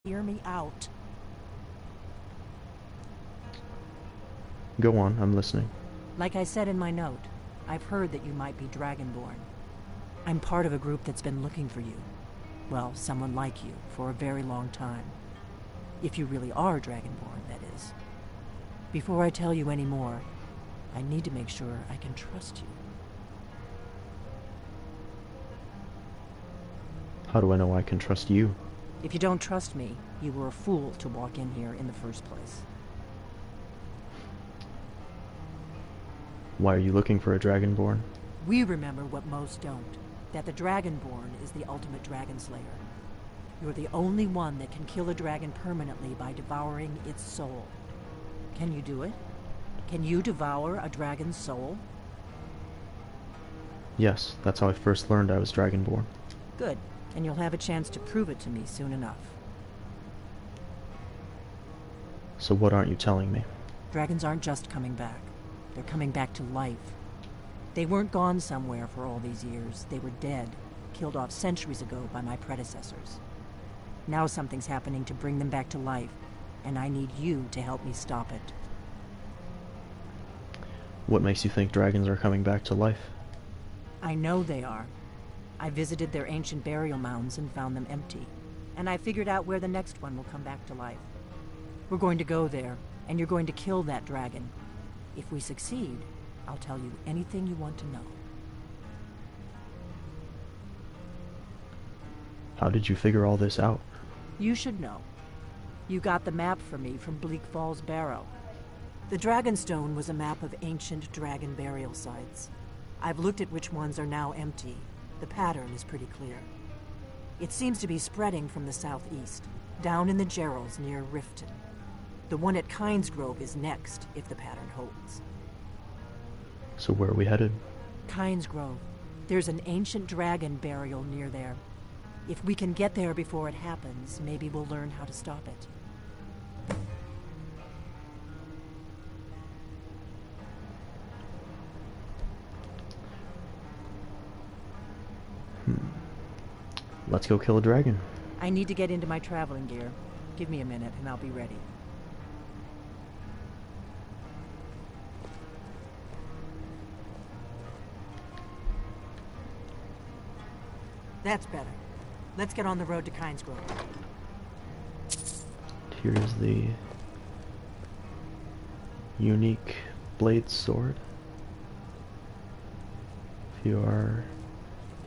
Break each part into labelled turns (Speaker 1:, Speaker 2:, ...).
Speaker 1: Hear me out.
Speaker 2: Go on, I'm listening.
Speaker 1: Like I said in my note, I've heard that you might be Dragonborn. I'm part of a group that's been looking for you. Well, someone like you, for a very long time. If you really are Dragonborn, that is. Before I tell you any more, I need to make sure I can trust you.
Speaker 2: How do I know I can trust you?
Speaker 1: If you don't trust me, you were a fool to walk in here in the first place.
Speaker 2: Why are you looking for a Dragonborn?
Speaker 1: We remember what most don't, that the Dragonborn is the ultimate dragon slayer. You're the only one that can kill a dragon permanently by devouring its soul. Can you do it? Can you devour a dragon's soul?
Speaker 2: Yes, that's how I first learned I was Dragonborn.
Speaker 1: Good, and you'll have a chance to prove it to me soon enough.
Speaker 2: So what aren't you telling me?
Speaker 1: Dragons aren't just coming back. They're coming back to life. They weren't gone somewhere for all these years. They were dead, killed off centuries ago by my predecessors. Now something's happening to bring them back to life, and I need you to help me stop it.
Speaker 2: What makes you think dragons are coming back to life?
Speaker 1: I know they are. I visited their ancient burial mounds and found them empty, and I figured out where the next one will come back to life. We're going to go there, and you're going to kill that dragon. If we succeed, I'll tell you anything you want to know.
Speaker 2: How did you figure all this out?
Speaker 1: You should know. You got the map for me from Bleak Falls Barrow. The Dragonstone was a map of ancient dragon burial sites. I've looked at which ones are now empty. The pattern is pretty clear. It seems to be spreading from the southeast, down in the Gerals near Riften. The one at Kynesgrove is next, if the pattern holds.
Speaker 2: So where are we headed?
Speaker 1: Kynesgrove. There's an ancient dragon burial near there. If we can get there before it happens, maybe we'll learn how to stop it.
Speaker 2: Let's go kill a dragon.
Speaker 1: I need to get into my traveling gear. Give me a minute and I'll be ready. That's better. Let's get on the road to Kynesgrove.
Speaker 2: Here's the unique blade sword. If you are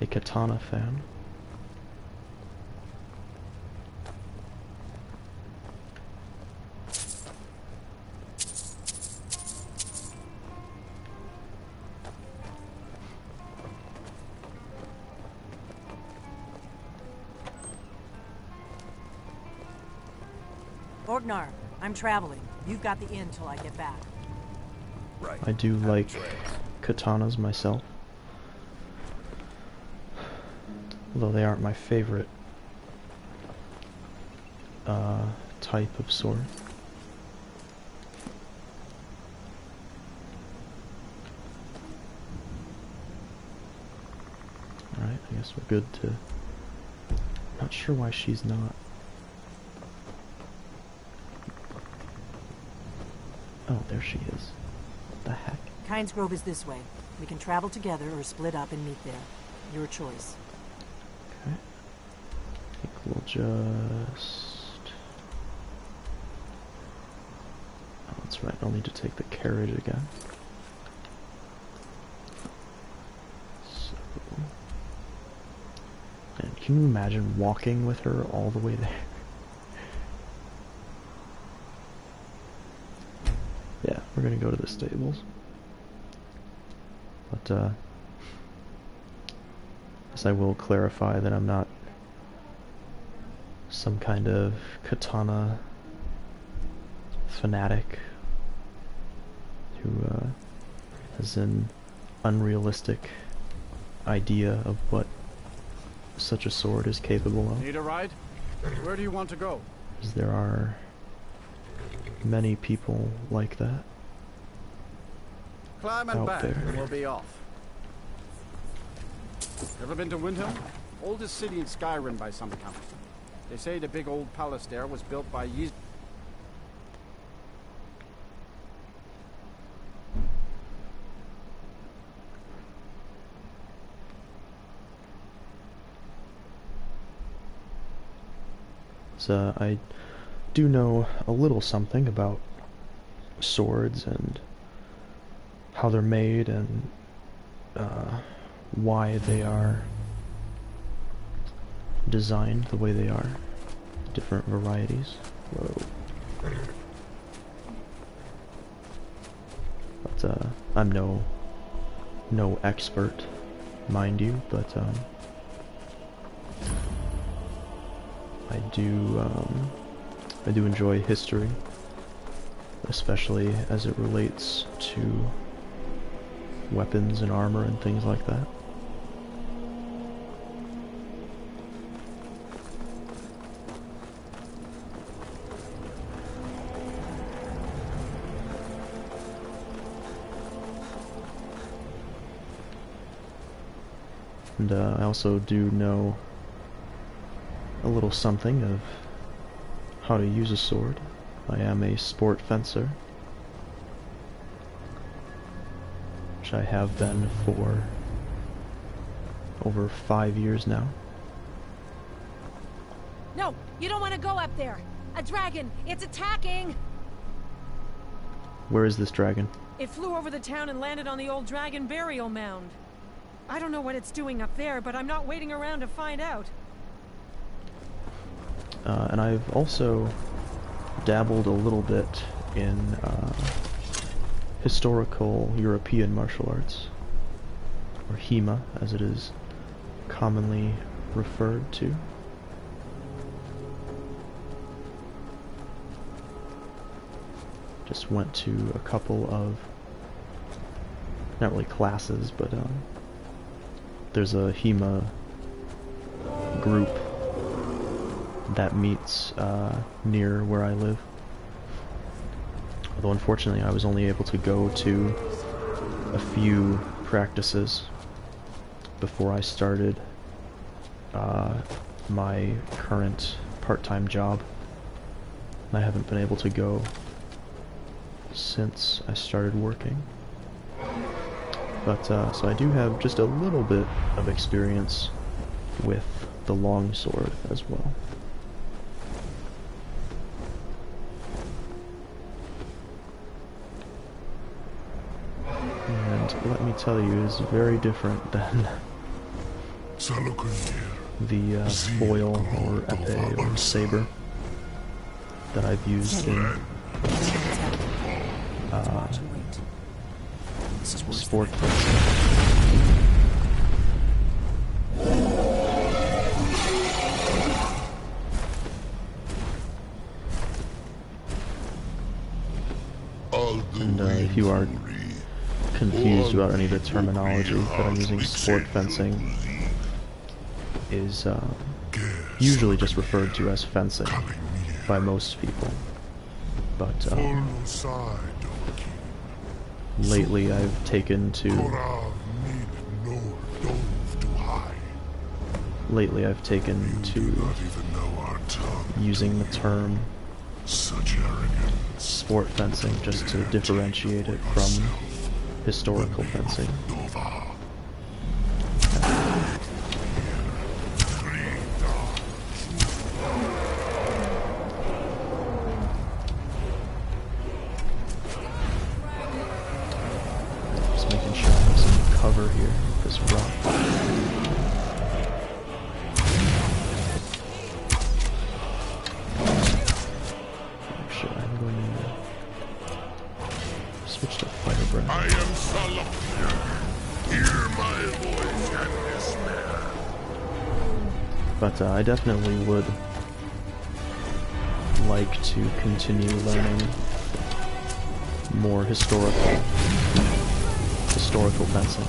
Speaker 2: a katana fan.
Speaker 1: Orgnar, I'm traveling. You've got the inn till I get back.
Speaker 3: Right.
Speaker 2: I do like katanas myself. Although they aren't my favorite type of sword. Alright, I guess we're good to... Not sure why she's not. Oh, there she is. What the heck?
Speaker 1: Kynesgrove is this way. We can travel together or split up and meet there. Your choice.
Speaker 2: Okay. I think we'll just... Oh, that's right. I'll need to take the carriage again. So... And can you imagine walking with her all the way there? Yeah, we're gonna go to the stables. But, guess I will clarify that I'm not some kind of katana fanatic who, has an unrealistic idea of what such a sword is capable of.
Speaker 3: Need a ride? Where do you want to go?
Speaker 2: Because there are many people like that
Speaker 3: Climb and
Speaker 2: out
Speaker 3: back,
Speaker 2: there.
Speaker 3: and we'll be off. Ever been to Windhelm? Oldest city in Skyrim by some account. They say the big old palace there was built by Yiz.
Speaker 2: So I do know a little something about swords and how they're made and why they are designed the way they are. Different varieties. Whoa. But I'm no expert, mind you, but I do enjoy history, especially as it relates to weapons and armor and things like that. And I also do know a little something of how to use a sword. I am a sport fencer, which I have been for over 5 years now.
Speaker 4: No, you don't want to go up there. A dragon, it's attacking!
Speaker 2: Where is this dragon?
Speaker 4: It flew over the town and landed on the old dragon burial mound. I don't know what it's doing up there, but I'm not waiting around to find out.
Speaker 2: And I've also dabbled a little bit in historical European martial arts, or HEMA as it is commonly referred to. Just went to a couple of, not really classes, but there's a HEMA group that meets near where I live. Although unfortunately I was only able to go to a few practices before I started my current part-time job. I haven't been able to go since I started working. But so I do have just a little bit of experience with the longsword as well. And let me tell you, it's very different than the foil or épée or saber that I've used in sport fencing. And if you are confused about any of the terminology that I'm using, sport fencing is usually just referred to as fencing by most people. But lately I've taken to using the term sport fencing just to differentiate it from historical fencing. Just making sure I have some cover here with this rock. Actually, I'm going to switch to firebrand.
Speaker 5: I am Salapir. Hear my voice and despair.
Speaker 2: But I definitely would like to continue learning more historical fencing.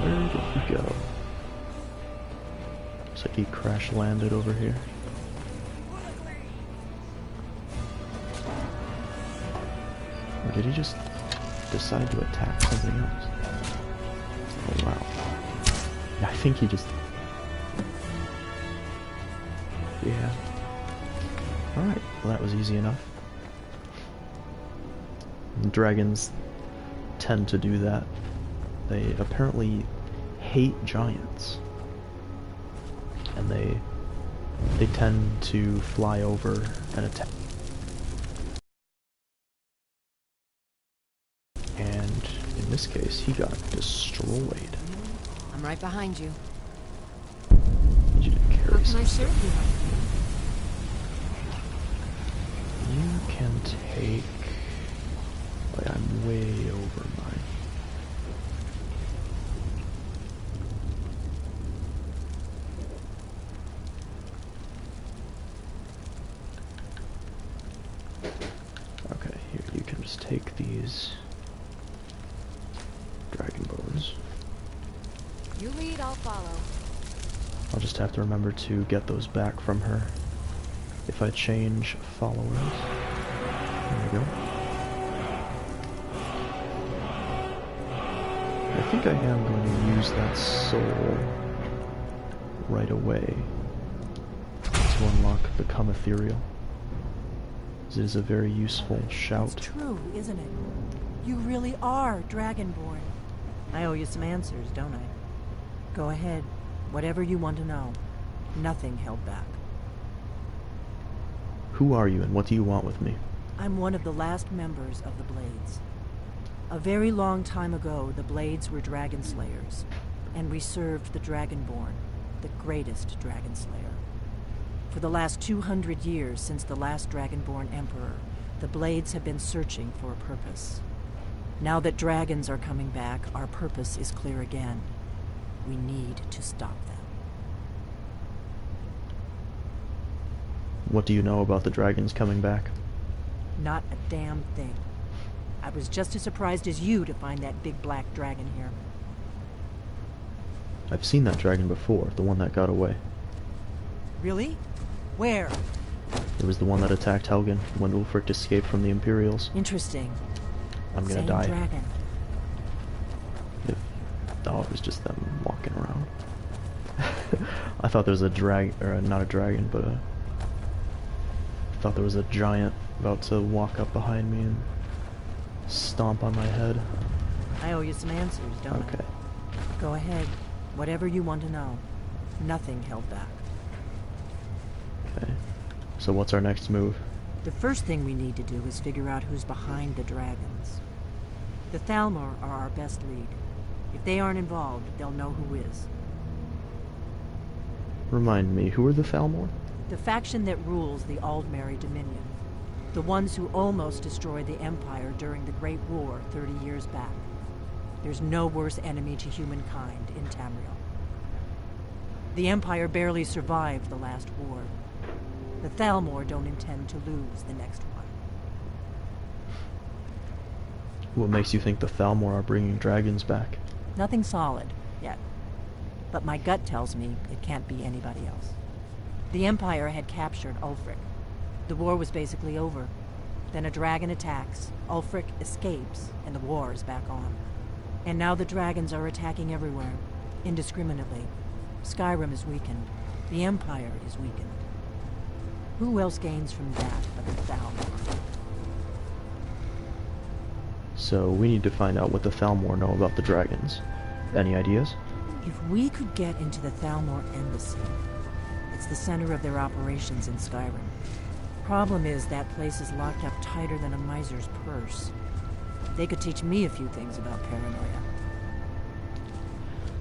Speaker 2: Where did he go? Looks like he crash landed over here. did he just decide to attack something else? Oh wow. Yeah, I think he just... Yeah. Alright, well that was easy enough. Dragons tend to do that. They apparently hate giants. And they tend to fly over and attack. And in this case, he got destroyed.
Speaker 6: I'm right behind you.
Speaker 2: Need you to carry
Speaker 6: How can I
Speaker 2: some
Speaker 6: serve
Speaker 2: stuff.
Speaker 6: you?
Speaker 2: You can take... Like, I'm way over mine. Okay, here, you can just take these dragon bones.
Speaker 6: You lead, I'll follow.
Speaker 2: I'll just have to remember to get those back from her if I change followers. There we go. I think I am going to use that soul right away to unlock Become Ethereal. It is a very useful shout.
Speaker 1: It's true, isn't it? You really are Dragonborn. I owe you some answers, don't I? Go ahead. Whatever you want to know. Nothing held back.
Speaker 2: Who are you and what do you want with me?
Speaker 1: I'm one of the last members of the Blades. A very long time ago, the Blades were dragon slayers, and we served the Dragonborn, the greatest dragon slayer. For the last 200 years since the last Dragonborn Emperor, the Blades have been searching for a purpose. Now that dragons are coming back, our purpose is clear again. We need to stop them.
Speaker 2: What do you know about the dragons coming back?
Speaker 1: Not a damn thing. I was just as surprised as you to find that big black dragon here.
Speaker 2: I've seen that dragon before, the one that got away.
Speaker 1: Really? Where?
Speaker 2: It was the one that attacked Helgen when Ulfric escaped from the Imperials.
Speaker 1: Interesting.
Speaker 2: I'm gonna
Speaker 1: Same
Speaker 2: die.
Speaker 1: dragon.
Speaker 2: Oh, it was just them walking around. I thought there was a not a dragon, but I thought there was a giant about to walk up behind me and stomp on my head.
Speaker 1: I owe you some answers, don't
Speaker 2: Okay.
Speaker 1: I? Go ahead. Whatever you want to know. Nothing held back.
Speaker 2: Okay. So what's our next move?
Speaker 1: The first thing we need to do is figure out who's behind the dragons. The Thalmor are our best lead. If they aren't involved, they'll know who is.
Speaker 2: Remind me, who are the Thalmor?
Speaker 1: The faction that rules the Aldmeri Dominion. The ones who almost destroyed the Empire during the Great War 30 years back. There's no worse enemy to humankind in Tamriel. The Empire barely survived the last war. The Thalmor don't intend to lose the next one.
Speaker 2: What makes you think the Thalmor are bringing dragons back?
Speaker 1: Nothing solid, yet. But my gut tells me it can't be anybody else. The Empire had captured Ulfric. The war was basically over. Then a dragon attacks, Ulfric escapes, and the war is back on. And now the dragons are attacking everywhere, indiscriminately. Skyrim is weakened. The Empire is weakened. Who else gains from that but the Thalmor?
Speaker 2: So we need to find out what the Thalmor know about the dragons. Any ideas?
Speaker 1: If we could get into the Thalmor embassy, it's the center of their operations in Skyrim. Problem is, that place is locked up tighter than a miser's purse. They could teach me a few things about paranoia.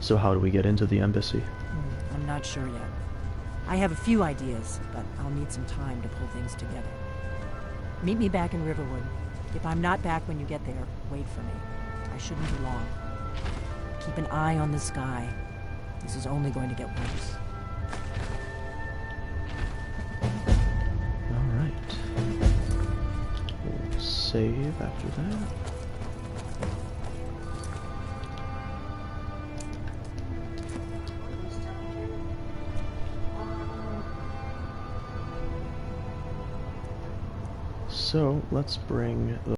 Speaker 2: So how do we get into the embassy?
Speaker 1: I'm not sure yet. I have a few ideas, but I'll need some time to pull things together. Meet me back in Riverwood. If I'm not back when you get there, wait for me. I shouldn't be long. Keep an eye on the sky. This is only going to get worse.
Speaker 2: Alright. We'll save after that. So, let's bring